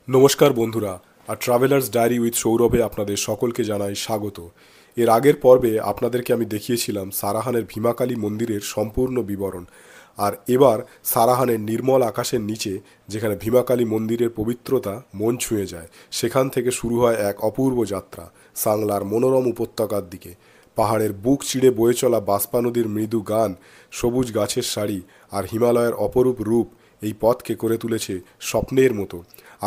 নমস্কার বন্ধুরা, আর travellers diary with সৌরভে আপনাদের সকলকে জানাই স্বাগত। এর আগের পর্বে আপনাদেরকে আমি দেখিয়েছিলাম সারাহানের ভীমাকালী মন্দিরের সম্পূর্ণ বিবরণ। আর এবার সারাহানের নির্মল আকাশের নিচে, যেখানে ভীমাকালী মন্দিরের পবিত্রতা মন ছুঁয়ে যায়, সেখান থেকে শুরু হয় এক অপূর্ব যাত্রা সাংলার মনোরম উপত্যকার দিকে। পাহাড়ের বুক চিড়ে বয়ে চলা বাষ্পা নদীর মৃদু গান, সবুজ গাছের সারি আর হিমালয়ের অপরূপ রূপ এই পথকে করে তুলেছে স্বপ্নের মতো।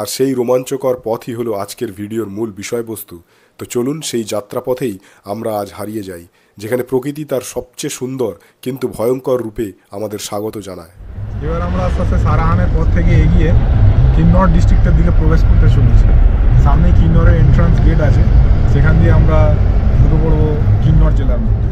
আর সেই রোমাঞ্চকর পথই হলো আজকের ভিডিওর মূল বিষয়বস্তু। তো চলুন সেই যাত্রাপথেই আমরা আজ হারিয়ে যাই, যেখানে প্রকৃতি তার সবচেয়ে সুন্দর কিন্তু ভয়ঙ্কর রূপে আমাদের স্বাগত জানায়। এবার আমরা আস্তে আস্তে সারাহানের পথ থেকে এগিয়ে কিন্নর ডিস্ট্রিক্টের দিকে প্রবেশ করতে চলেছি। সামনেই কিন্নরের এন্ট্রান্স গেট আছে, সেখান দিয়ে আমরা ঢুকে পড়বো কিন্নর জেলার মধ্যে।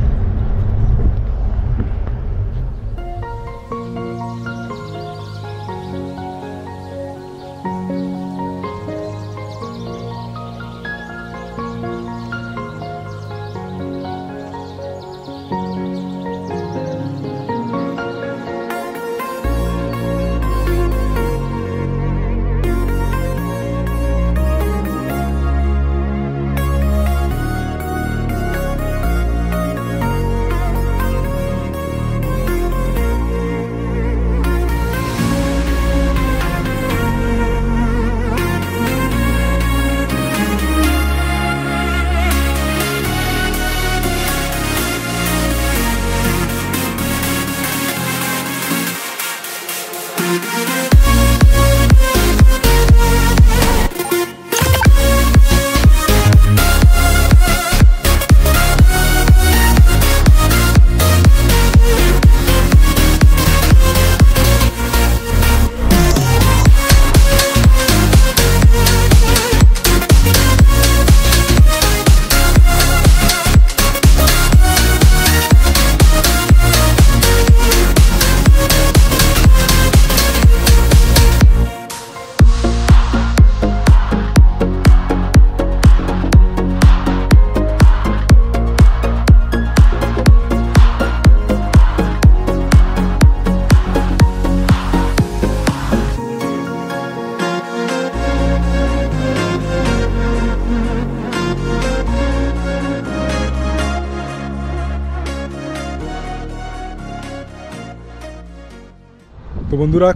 তো বন্ধুরা,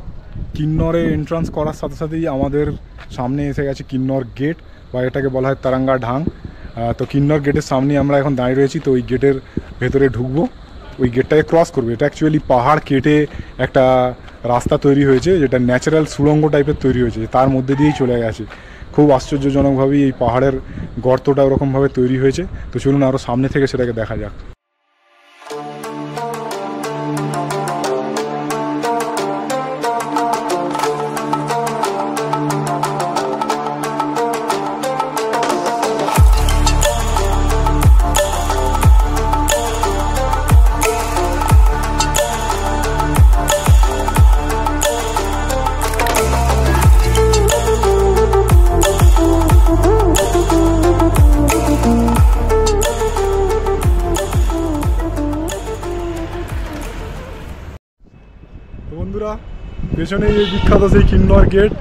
কিন্নরে এন্ট্রান্স করার সাথে সাথেই আমাদের সামনে এসে গেছে কিন্নর গেট, বা এটাকে বলা হয় তারাঙ্গা ঢাং। তো কিন্নর গেটের সামনে আমরা এখন দাঁড়িয়ে রয়েছি। তো ওই গেটের ভেতরে ঢুকবো, ওই গেটটাকে ক্রস করবো। এটা অ্যাকচুয়ালি পাহাড় কেটে একটা রাস্তা তৈরি হয়েছে, যেটা ন্যাচারাল সুড়ঙ্গ টাইপের তৈরি হয়েছে, তার মধ্যে দিয়েই চলে গেছে। খুব আশ্চর্যজনকভাবেই এই পাহাড়ের গর্তটা ওরকমভাবে তৈরি হয়েছে। তো চলুন আরও সামনে থেকে সেটাকে দেখা যাক। বন্ধুরা, পেছনেই এই বিখ্যাত সেই কিন্নর গেট,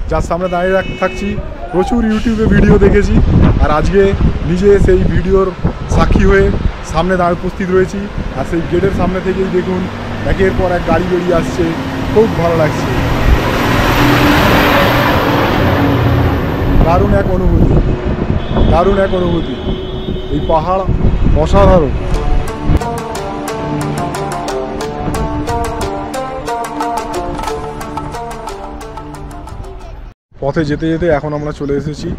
যার সামনে দাঁড়িয়ে থাকছি। প্রচুর ইউটিউবে ভিডিও দেখেছি, আর আজকে নিজে সেই ভিডিওর সাক্ষী হয়ে সামনে দাঁড়িয়ে উপস্থিত রয়েছি। আর সেই গেটের সামনে থেকেই দেখুন একের পর এক গাড়ি বেরিয়ে আসছে, খুব ভালো লাগছে। দারুণ এক অনুভূতি, দারুণ এক অনুভূতি। এই পাহাড় অসাধারণ। পথে যেতে যেতে এখন আমরা চলে এসেছি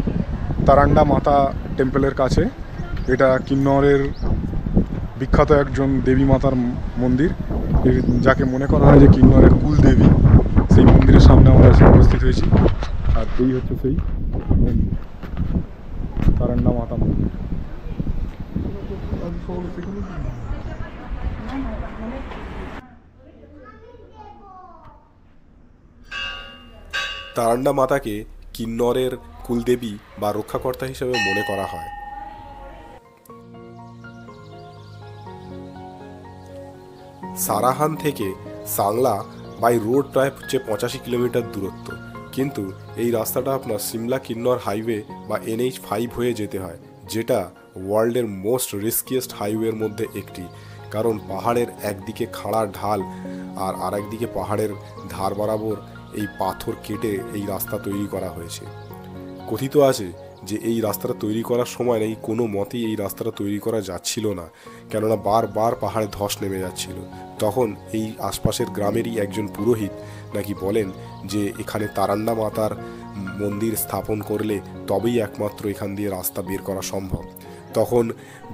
তারান্ডা মাতা টেম্পলের কাছে। এটা কিন্নরের বিখ্যাত একজন দেবী মাতার মন্দির, যাকে মনে করা হয় যে কিন্নরের কুলদেবী। সেই মন্দিরের সামনে আমরা এসে উপস্থিত হয়েছি। আর এই হচ্ছে সেই মন্দির, তারান্ডা মাতা মন্দির। তারান্ডা মাতাকে কিন্নরের কুলদেবী বা রক্ষাকর্তা হিসেবে মনে করা হয়। সারাহান থেকে সাংলা বাই রোড প্রায় হচ্ছে 85 কিলোমিটার দূরত্ব। কিন্তু এই রাস্তাটা আপনার সিমলা কিন্নর হাইওয়ে বা NH5 হয়ে যেতে হয়, যেটা ওয়ার্ল্ডের মোস্ট রিস্কিয়েস্ট হাইওয়ের মধ্যে একটি। কারণ পাহাড়ের একদিকে খাড়া ঢাল আর আরেকদিকে পাহাড়ের ধার বরাবর এই পাথর কেটে এই রাস্তা তৈরি করা হয়েছে। কথিত আছে যে এই রাস্তাটা তৈরি করার সময় নাকি কোনো মতেই এই রাস্তাটা তৈরি করা যাচ্ছিল না, কেননা বারবার পাহাড়ে ধস নেমে যাচ্ছিল। তখন এই আশপাশের গ্রামেরই একজন পুরোহিত নাকি বলেন যে এখানে তারান্ডা মাতার মন্দির স্থাপন করলে তবেই একমাত্র এখান দিয়ে রাস্তা বের করা সম্ভব। তখন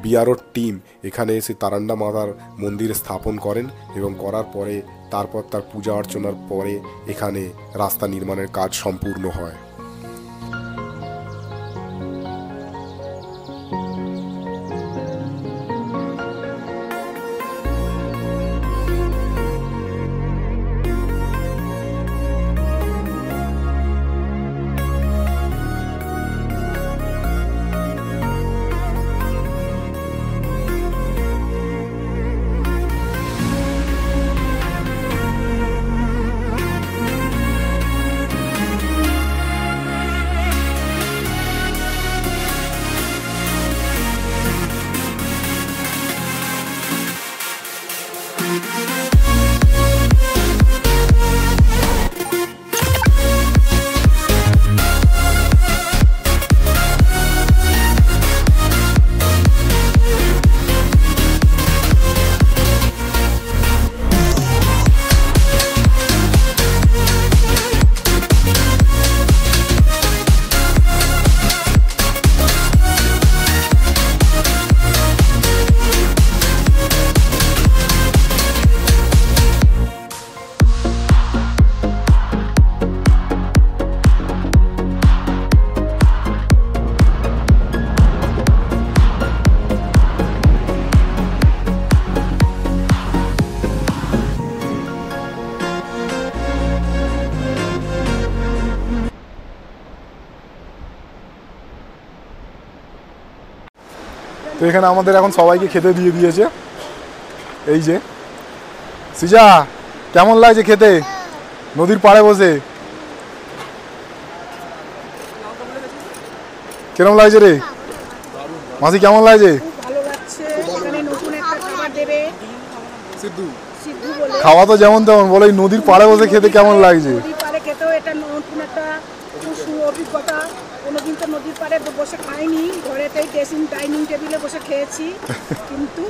বিআরওর টিম এখানে এসে তারান্ডা মাতার মন্দির স্থাপন করেন এবং করার পরে তারপর তার পূজা অর্চনার পরে এখানে রাস্তা নির্মাণের কাজ সম্পূর্ণ হয়। তো এখানে আমাদের এখন সবাইকে খেতে দিয়ে দিয়েছে। এই যে সিজা, কেমন লাগছে খেতে নদীর পাড়ে বসে? কেমন লাগছে রে মাসি, কেমন লাগছে? ভালো লাগছে। এখানে নতুন একটা খাবার দেবে, সিদ্ধু বলে। খাওয়া তো যেমন তেমন, বলো এই নদীর পাড়ে বসে খেতে কেমন লাগছে? নদীর পাড়ে খেতেও এটা নতুন একটা অভিজ্ঞতা। কোনোদিন তো নদীর পাড়ে বসে খাইনি, ঘরেতেই ডাইনিং টেবিলে বসে খেয়েছি, কিন্তু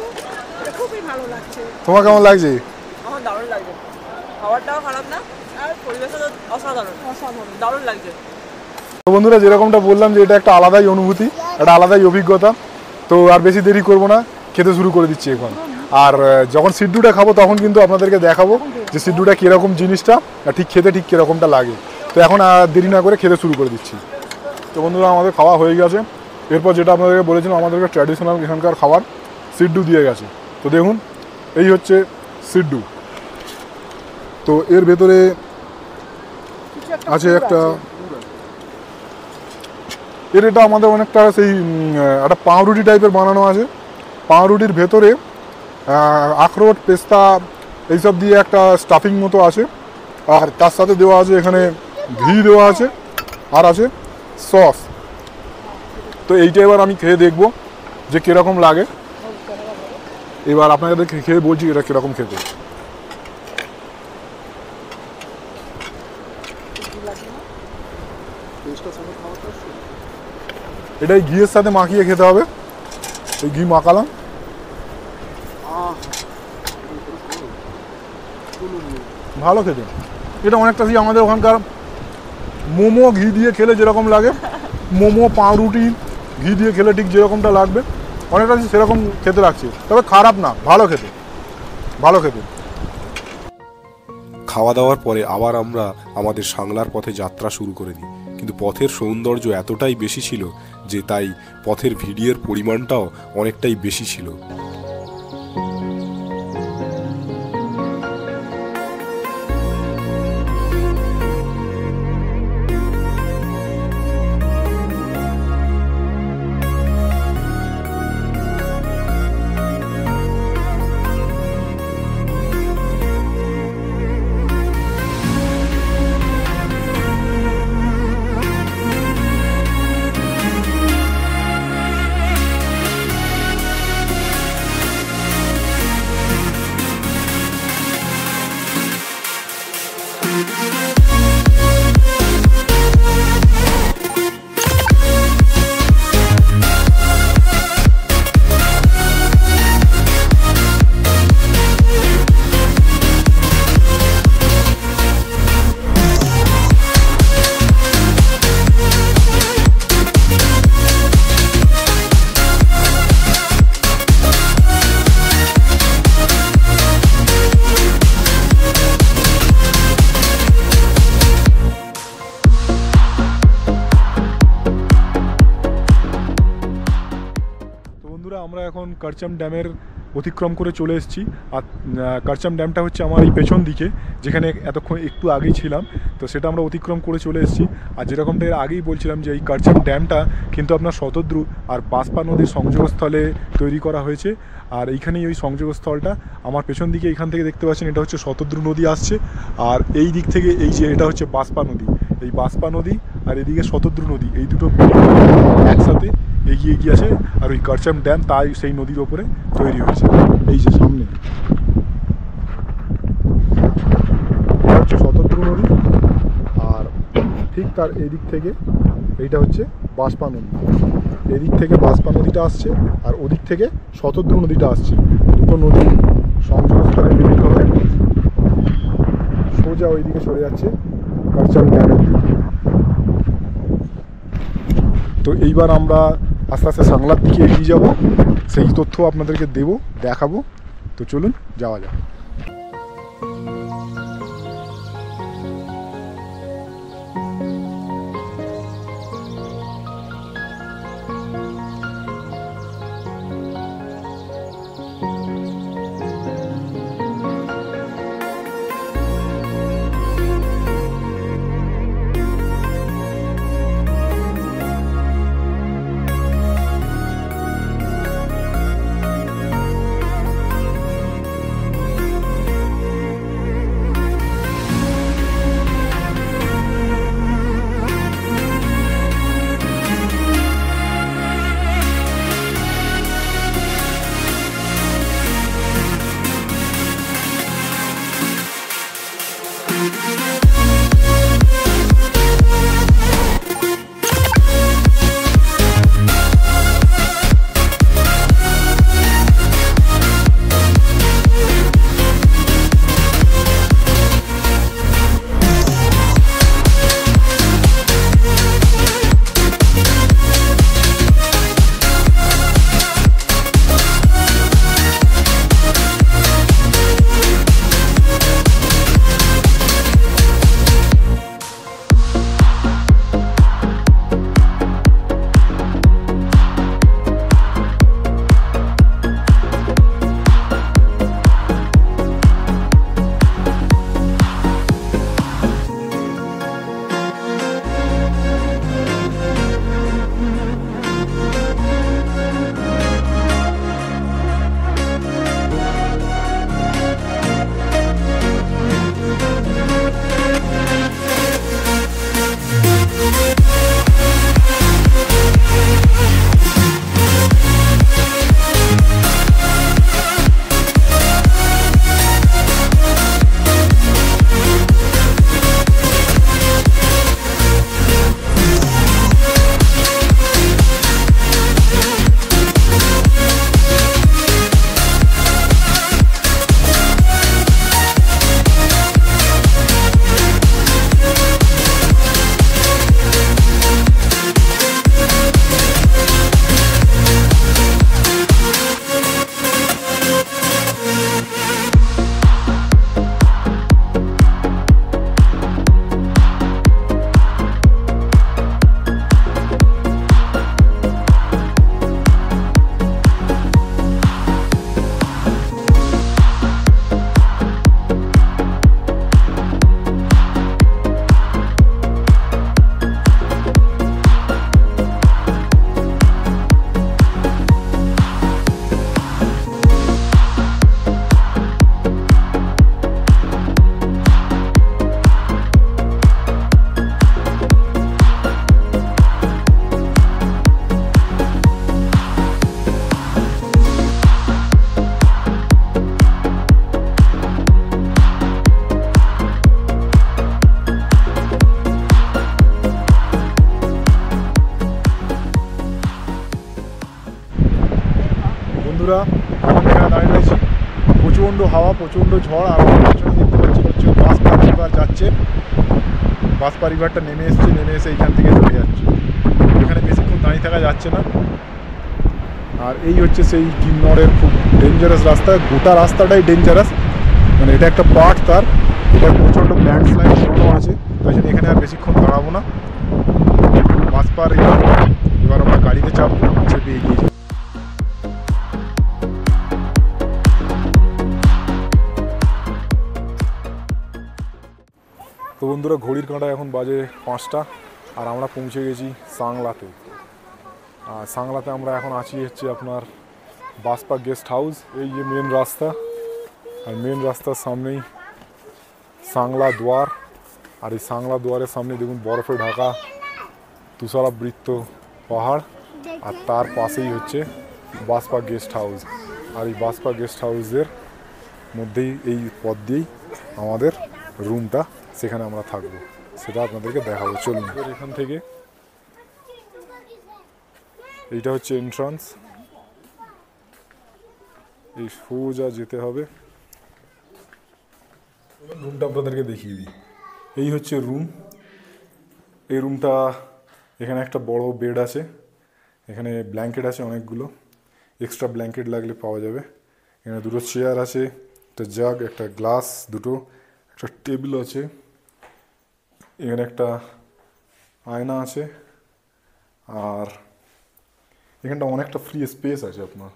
এটা খুবই ভালো লাগছে। তোমার কেমন লাগছে? আমার দারুণ লাগছে, খাবারটাও খারাপ না আর পরিবেশটা অসাধারণ, দারুণ লাগছে। তো বন্ধুরা, যেরকমটা বললাম যে এটা একটা আলাদাই অনুভূতি, একটা আলাদাই অভিজ্ঞতা। তো আর বেশি দেরি করবো না, খেতে শুরু করে দিচ্ছি এখন। আর যখন সিদ্ধুটা খাবো তখন কিন্তু আপনাদেরকে দেখাবো যে সিদ্ধুটা কীরকম জিনিসটা, আর ঠিক খেতে ঠিক কীরকমটা লাগে। তো এখন আর দেরি না করে খেতে শুরু করে দিচ্ছি। তো বন্ধুরা, আমাদের খাওয়া হয়ে গেছে। এরপর যেটা আপনাদেরকে বলেছিলাম, আমাদেরকে ট্র্যাডিশনাল এখানকার খাবার সিড্ডু দিয়ে গেছে। তো দেখুন, এই হচ্ছে সিড্ডু। তো এর ভেতরে আছে একটা, এর এটা আমাদের অনেকটা সেই একটা পাউরুটি টাইপের বানানো আছে। পাউরুটির ভেতরে আখরোট, পেস্তা এইসব দিয়ে একটা স্টাফিং মতো আছে। আর তার সাথে দেওয়া আছে এখানে ঘি দেওয়া আছে, আর আছে সস। তো এইটা এবার আমি খেয়ে দেখবো যে কীরকম লাগে। এবার আপনাদের খেয়ে বলছি এটা কীরকম খেতে। এটাই ঘিয়ের সাথে মাখিয়ে খেতে হবে। এই ঘি মাখালাম, ভালো খেতে। এটা অনেকটা সেই আমাদের ওখানকার মোমো ঘি দিয়ে খেলে যেরকম লাগে, মোমো পাউরুটি ঘি দিয়ে খেলে ঠিক যেরকমটা লাগবে, অনেকটা সেরকম খেতে লাগছে। তবে খারাপ না, ভালো খেতে, ভালো খেতে। খাওয়া দাওয়ার পরে আবার আমরা আমাদের সাংলার পথে যাত্রা শুরু করে দিই। কিন্তু পথের সৌন্দর্য এতটাই বেশি ছিল যে তাই পথের ভিডিওর পরিমাণটাও অনেকটাই বেশি ছিল। আমরা এখন কারচাম ড্যামের অতিক্রম করে চলে এসেছি। আর কারচাম ড্যামটা হচ্ছে আমার এই পেছন দিকে, যেখানে এতক্ষণ একটু আগেই ছিলাম, তো সেটা আমরা অতিক্রম করে চলে এসেছি। আর যেরকমটা এর আগেই বলছিলাম যে এই কারচাম ড্যামটা কিন্তু আপনার শতদ্রু আর বাসপা নদীর সংযোগস্থলে তৈরি করা হয়েছে। আর এইখানেই ওই সংযোগস্থলটা আমার পেছন দিকে এখান থেকে দেখতে পাচ্ছেন, এটা হচ্ছে শতদ্রু নদী আসছে। আর এই দিক থেকে এই যে এটা হচ্ছে বাসপা নদী, এই বাসপা নদী আর এদিকে শতদ্রু নদী, এই দুটো একসাথে এগিয়ে গিয়ে আছে। আর ওই কারচাম ড্যাম তাই সেই নদীর ওপরে তৈরি হয়েছে। এই যে সামনে হচ্ছে শতদ্রু নদী, আর ঠিক তার এদিক থেকে এইটা হচ্ছে বাসপা নদী। এদিক থেকে বাসপা নদীটা আসছে আর ওদিক থেকে শতদ্রু নদীটা আসছে। দুটো নদী সংযোগস্থলে মিলিত হয়ে সোজা ওইদিকে চলে যাচ্ছে কারচাম ড্যামের দিকে। তো এইবার আমরা আস্তে আস্তে সাংলার দিকে এগিয়ে যাব, সেই তথ্য আপনাদেরকে দেখাবো। তো চলুন যাওয়া যাক। প্রচণ্ড হাওয়া, প্রচণ্ড ঝড়। আর পেছনে দেখতে পাচ্ছি হচ্ছে বাসপা রিভার যাচ্ছে। বাসপা রিভারটা নেমে এসে এইখান থেকে চলে যাচ্ছে। এখানে বেশিক্ষণ দাঁড়িয়ে থাকা যাচ্ছে না। আর এই হচ্ছে সেই কিন্নরের খুব ডেঞ্জারাস রাস্তা। গোটা রাস্তাটাই ডেঞ্জারাস, মানে এটা একটা পার্ট তার। এটা প্রচণ্ড ল্যান্ডস্লাইড জোনও আছে, তাই জন্য এখানে আর বেশিক্ষণ দাঁড়াবো না। বাসপা রিভার, এবার আমরা গাড়িতে চাপবো, চেপে এগিয়ে যাবো। তো বন্ধুরা, ঘড়ির কাঁটা এখন বাজে 5টা, আর আমরা পৌঁছে গেছি সাংলাতে। আর সাংলাতে আমরা এখন আছি হচ্ছে আপনার বাসপা গেস্ট হাউস। এই যে মেন রাস্তা, আর মেন রাস্তার সামনেই সাংলা দুয়ার। আর এই সাংলা দুয়ারের সামনে দেখুন বরফে ঢাকা তুষারাবৃত পাহাড়, আর তার পাশেই হচ্ছে বাসপা গেস্ট হাউস। আর এই বাসপা গেস্ট হাউসের মধ্যেই এই পথ দিয়েই আমাদের রুমটা, সেখানে আমরা থাকবো, সেটা আপনাদেরকে দেখাবো। চলুন এখান থেকে, এইটা হচ্ছে এন্ট্রান্স, এই সোজা যেতে হবে। রুমটা আপনাদেরকে দেখিয়ে দিই। এই হচ্ছে রুম। এই রুমটা, এখানে একটা বড় বেড আছে, এখানে ব্ল্যাঙ্কেট আছে অনেকগুলো, এক্সট্রা ব্ল্যাঙ্কেট লাগলে পাওয়া যাবে। এখানে দুটো চেয়ার আছে, একটা জাগ, একটা গ্লাস, দুটো, একটা টেবিল আছে। এখানে একটা আয়না আছে, আর এখানটা অনেকটা ফ্রি স্পেস আছে আপনার,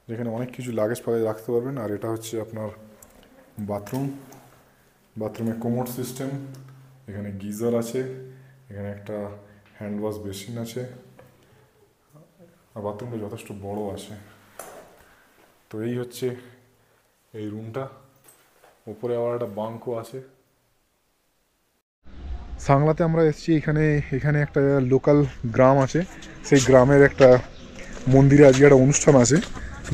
যেখানে অনেক কিছু লাগেজ ফাগেজ রাখতে পারবেন। আর এটা হচ্ছে আপনার বাথরুম। বাথরুমে কোমোড সিস্টেম, এখানে গিজার আছে, এখানে একটা হ্যান্ড ওয়াশ বেসিন আছে, আর বাথরুমটা যথেষ্ট বড় আছে। তো এই হচ্ছে এই রুমটা। উপরে আবার একটা বাঙ্কও আছে। সাংলাতে আমরা এসেছি, এখানে একটা লোকাল গ্রাম আছে, সেই গ্রামের একটা মন্দিরে আজকে একটা অনুষ্ঠান আছে।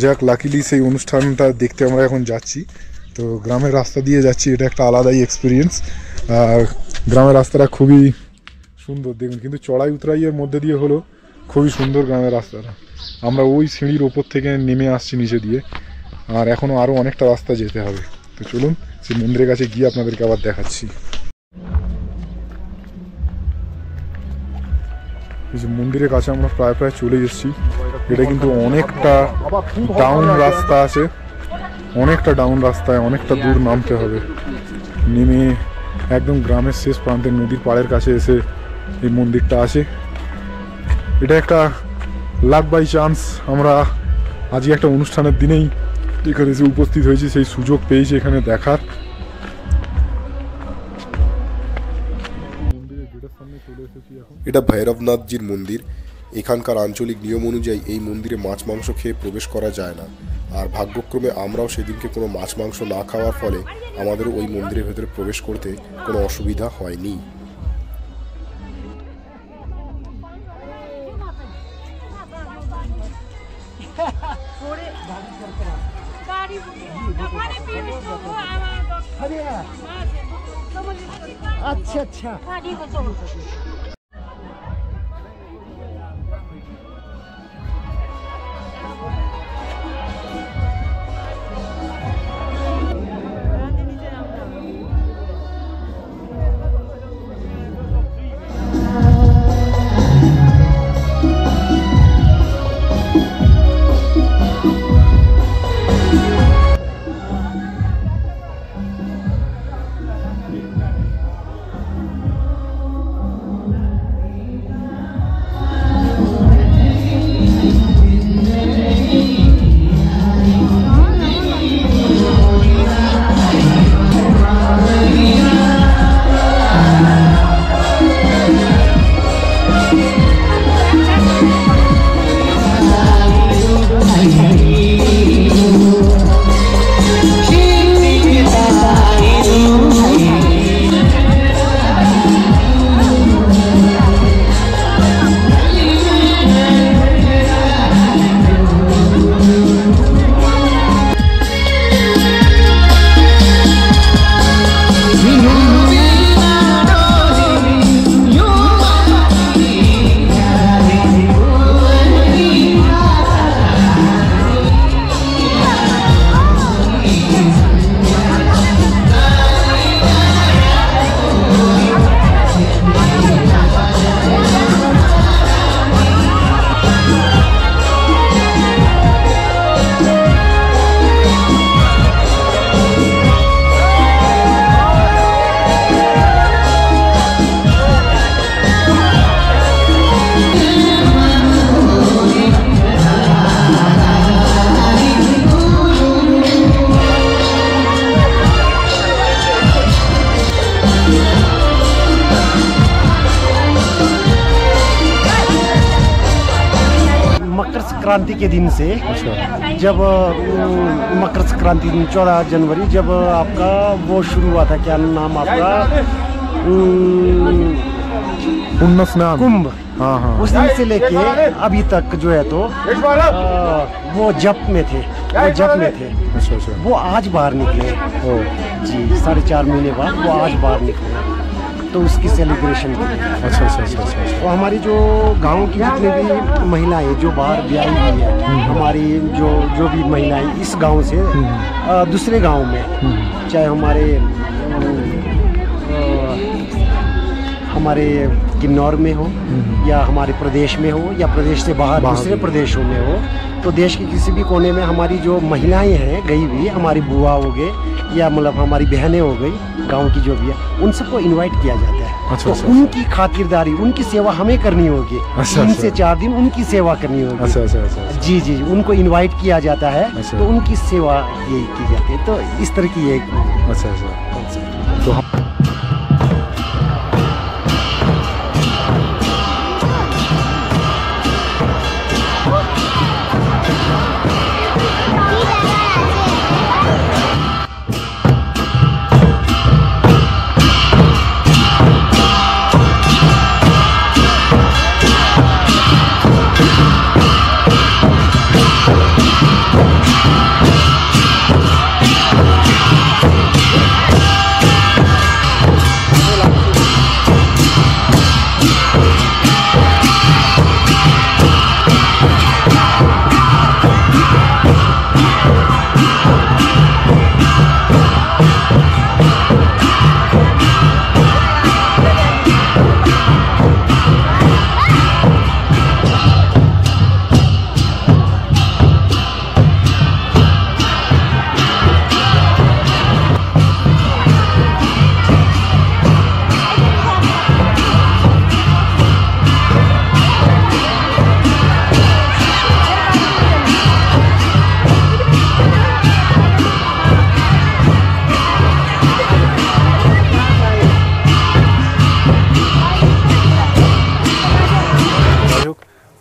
যাক, লাকিলি সেই অনুষ্ঠানটা দেখতে আমরা এখন যাচ্ছি। তো গ্রামের রাস্তা দিয়ে যাচ্ছি, এটা একটা আলাদাই এক্সপিরিয়েন্স। আর গ্রামের রাস্তাটা খুবই সুন্দর দেখুন, কিন্তু চড়াই উতরাইয়ের মধ্যে দিয়ে হলো খুবই সুন্দর গ্রামের রাস্তাটা। আমরা ওই সিঁড়ির ওপর থেকে নেমে আসছি নিচে দিয়ে, আর এখনও আরও অনেকটা রাস্তা যেতে হবে। তো চলুন সেই মন্দিরের কাছে গিয়ে আপনাদেরকে আবার দেখাচ্ছি। এই যে মন্দিরের কাছে আমরা প্রায় চলে এসেছি। এটা কিন্তু অনেকটা ডাউন রাস্তা আছে, অনেকটা ডাউন রাস্তায় অনেকটা দূর নামতে হবে। নেমে একদম গ্রামের শেষ প্রান্তে নদীর পাড়ের কাছে এসে এই মন্দিরটা আছে। এটা একটা লাক বাই চান্স, আমরা আজকে একটা অনুষ্ঠানের দিনেই এখানে এসে উপস্থিত হয়েছি, সেই সুযোগ পেয়েছি এখানে দেখার। এটা ভৈরবনাথজির মন্দির। এখানকার আঞ্চলিক নিয়ম অনুযায়ী এই মন্দিরে মাছ মাংস খেয়ে প্রবেশ করা যায় না। আর ভাগ্যক্রমে আমরাও সেদিনকে কোনো মাছ মাংস না খাওয়ার ফলে আমাদের ওই মন্দিরের ভেতরে প্রবেশ করতে কোনো অসুবিধা হয়নি। अच्छा अच्छा मकर संक्रांति के दिन से, जब मकर संक्रांति 14 जनवरी जब आपका वो शुरू हुआ था, क्या नाम आपका, पुण्य स्नान, कुंभ। हाँ हाँ, उस दिन से लेके अभी तक जो है तो वो जप में थे, वो जप में थे। अच्छा अच्छा, वो आज बाहर निकले जी, 4.5 महीने बाद वो आज बाहर निकले, तो उसकी सेलिब्रेशन की। अच्छा अच्छा अच्छा अच्छा। तो हमारी जो गांव की जितनी भी महिलाएं जो बाहर ब्याही हुई है, हमारी जो भी महिलाएं इस गांव से दूसरे गांव में, चाहे हमारे किन्नौर में हो या हमारे प्रदेश में हो या प्रदेश से बाहर दूसरे प्रदेशों में हो, तो देश के किसी भी कोने में हमारी जो महिलाएं हैं गई हुई, हमारी बुआ हो गए या मतलब हमारी बहनें हो गई गांव की जो भी है, उन सबको इनवाइट किया जाता है। अच्छा, तो अच्छा, उनकी खातिरदारी, उनकी सेवा हमें करनी होगी। अच्छा, 3 अच्छा। से 4 दिन उनकी सेवा करनी होगी। अच्छा अच्छा अच्छा। जी जी, उनको इनवाइट किया जाता है, अच्छा। तो उनकी सेवा यही की जाती है। तो इस तरह की एक अच्छा अच्छा, तो हम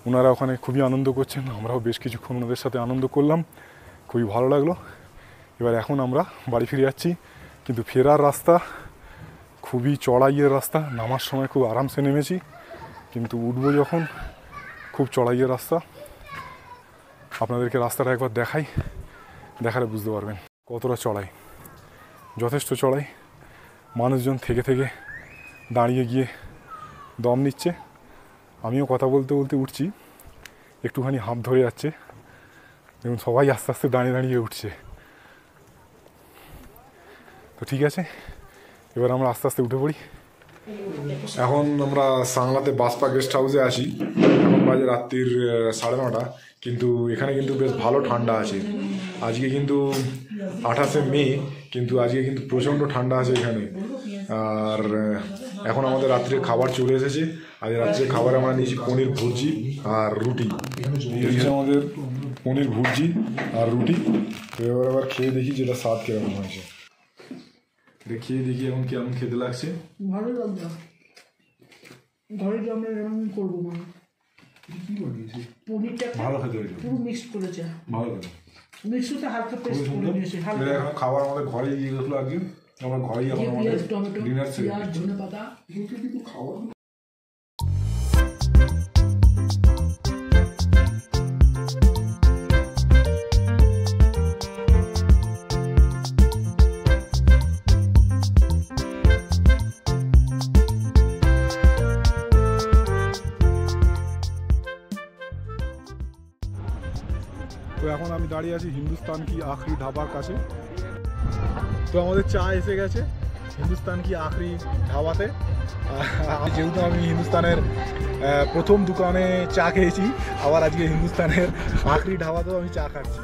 ওনারা ওখানে খুবই আনন্দ করছেন, আমরাও বেশ কিছুক্ষণ ওনাদের সাথে আনন্দ করলাম, খুবই ভালো লাগলো। এবার এখন আমরা বাড়ি ফিরে যাচ্ছি, কিন্তু ফেরার রাস্তা খুবই চড়াইয়ের রাস্তা, নামার সময় খুব আরামসে নেমেছি, কিন্তু উঠবো যখন খুব চড়াইয়ের রাস্তা। আপনাদেরকে রাস্তাটা একবার দেখাই, দেখালে বুঝতে পারবেন কতটা চড়াই, যথেষ্ট চড়াই। মানুষজন থেকে থেকে দাঁড়িয়ে গিয়ে দম নিচ্ছে, আমিও কথা বলতে বলতে উঠছি, একটুখানি হাঁপ ধরে যাচ্ছে, দেখুন সবাই আস্তে আস্তে দাঁড়িয়ে দাঁড়িয়ে উঠছে। তো ঠিক আছে, এবার আমরা আস্তে আস্তে উঠে পড়ি। এখন আমরা সাংলাতে বাসপা গেস্ট হাউসে আছি, এখন বাজে রাত্রির 9:30, কিন্তু এখানে কিন্তু বেশ ভালো ঠান্ডা আছে। আজকে কিন্তু 28শে মে, কিন্তু আজকে কিন্তু প্রচণ্ড ঠান্ডা আছে এখানে। আর এখন আমাদের রাত্রের খাবার চলে এসেছে। আজ রাত্রে খাবার আমরা নিয়েছি পনির ভুর্জি আর রুটি। এই হচ্ছে আমাদের পনির ভুর্জি আর রুটি। তো এবার আবার খেয়ে দেখি যেটা স্বাদ কেমন হয়েছে, দেখিয়ে দেখি এখন কেমন খেতে লাগছে। ভালো লাগবে, ঘরে যে আমরা এরকম করবো না, পনিরটা ভালো খেতে হয়েছে, পুরো মিক্সড করেছে, ভালো খেতে মিক্সডটা হালকা পেস্ট করে নিয়েছে, হালকা এখন খাবার আমাদের ঘরেই দিয়ে গেছিলো আজকে, আমরা ঘরেই এখন আমাদের পেঁয়াজ, টমেটো, ডিনার সেরে পেঁয়াজ, ধনেপাতা। খাওয়া। তো এখন আমি দাঁড়িয়ে আছি হিন্দুস্তান কি আখরি ধাবার কাছে। তো আমাদের চা এসে গেছে হিন্দুস্তান কি আখরি ধাবাতে। যেহেতু আমি হিন্দুস্তানের প্রথম দোকানে চা খেয়েছি, আবার আজকে হিন্দুস্তানের আখরি ধাবাতেও আমি চা খাচ্ছি।